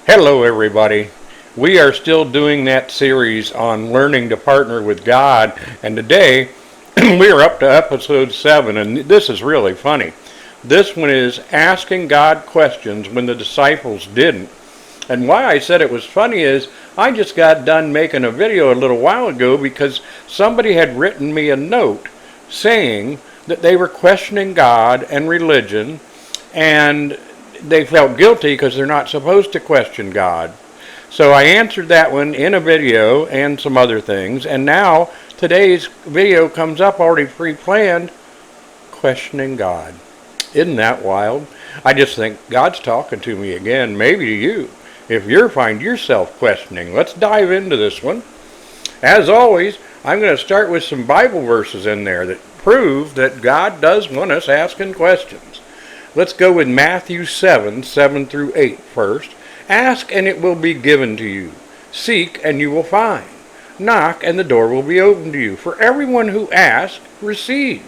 Hello, everybody. We are still doing that series on learning to partner with God, and today we are up to episode 7, and this is really funny. This one is asking God questions when the disciples didn't. And why I said it was funny is I just got done making a video a little while ago because somebody had written me a note saying that they were questioning God and religion, and they felt guilty because they're not supposed to question God. So I answered that one in a video and some other things, and now today's video comes up already pre-planned, questioning God. Isn't that wild? I just think God's talking to me again, maybe to you, if you find yourself questioning. Let's dive into this one. As always, I'm going to start with some Bible verses in there that prove that God does want us asking questions. Let's go with Matthew 7 through 8 first. Ask and it will be given to you. Seek and you will find. Knock and the door will be opened to you. For everyone who asks receives,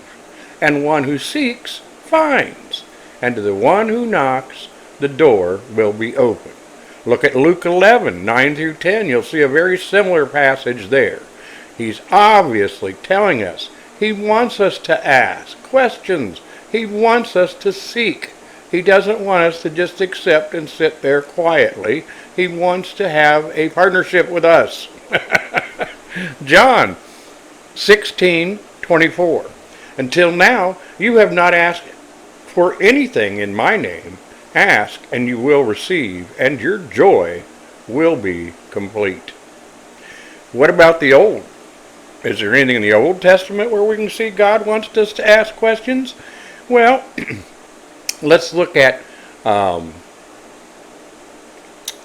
and one who seeks finds. And to the one who knocks, the door will be open. Look at Luke 11:9 through 10. You'll see a very similar passage there. He's obviously telling us he wants us to ask questions. He wants us to seek. He doesn't want us to just accept and sit there quietly. He wants to have a partnership with us. John 16:24. Until now, you have not asked for anything in my name. Ask and you will receive, and your joy will be complete. What about the Old? Is there anything in the Old Testament where we can see God wants us to ask questions? Well, let's look at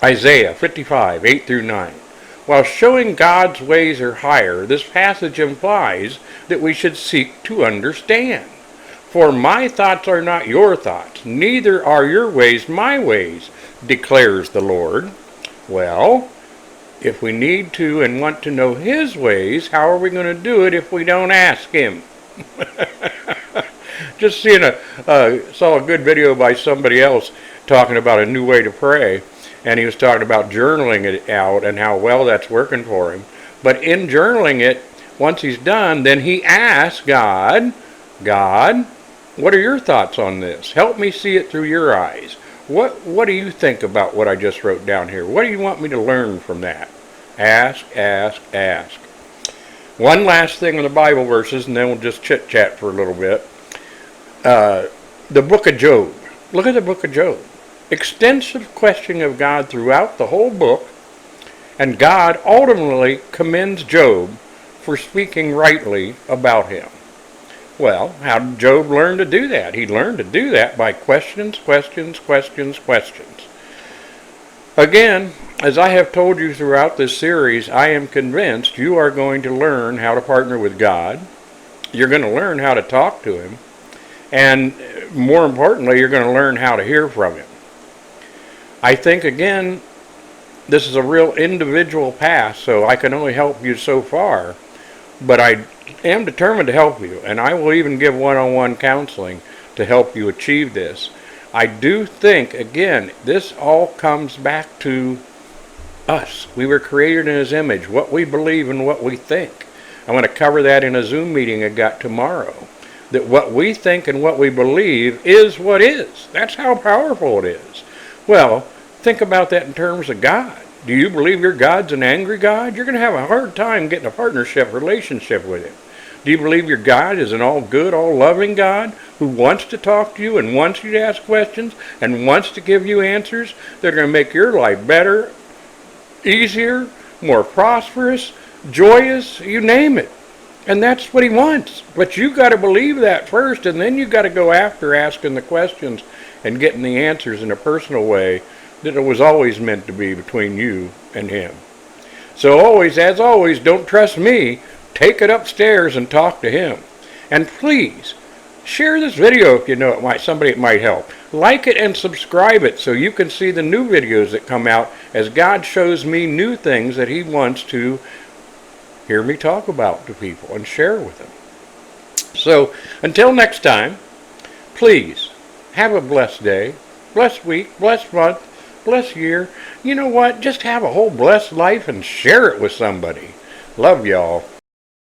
Isaiah 55:8 through 9. While showing God's ways are higher, this passage implies that we should seek to understand. For my thoughts are not your thoughts, neither are your ways my ways, declares the Lord. Well, if we need to and want to know His ways, how are we going to do it if we don't ask Him? Just saw a good video by somebody else talking about a new way to pray, and he was talking about journaling it out and how well that's working for him. But in journaling it, once he's done, then he asks God, what are your thoughts on this? Help me see it through your eyes. What do you think about what I just wrote down here? What do you want me to learn from that? Ask, ask, ask. One last thing on the Bible verses, and then we'll just chit-chat for a little bit. The book of Job. Look at the book of Job. Extensive questioning of God throughout the whole book, and God ultimately commends Job for speaking rightly about him. Well, how did Job learn to do that? He learned to do that by questions. Again, as I have told you throughout this series, I am convinced you are going to learn how to partner with God. You're going to learn how to talk to Him. And more importantly, you're going to learn how to hear from Him. I think, again, this is a real individual path, so I can only help you so far. But I am determined to help you, and I will even give one-on-one counseling to help you achieve this. I do think, again, this all comes back to us. We were created in His image, what we believe and what we think. I'm going to cover that in a Zoom meeting I got tomorrow. That what we think and what we believe is what is. That's how powerful it is. Well, think about that in terms of God. Do you believe your God's an angry God? You're going to have a hard time getting a partnership relationship with Him. Do you believe your God is an all good, all loving God who wants to talk to you and wants you to ask questions and wants to give you answers that are going to make your life better, easier, more prosperous, joyous, you name it? And that's what He wants. But you've got to believe that first, and then you've got to go after asking the questions and getting the answers in a personal way that it was always meant to be between you and Him. So as always, don't trust me. Take it upstairs and talk to Him. And please, share this video if you know somebody it might help. Like it and subscribe it so you can see the new videos that come out as God shows me new things that He wants to hear me talk about to people and share with them. So, until next time, please have a blessed day, blessed week, blessed month, blessed year. You know what? Just have a whole blessed life and share it with somebody. Love y'all.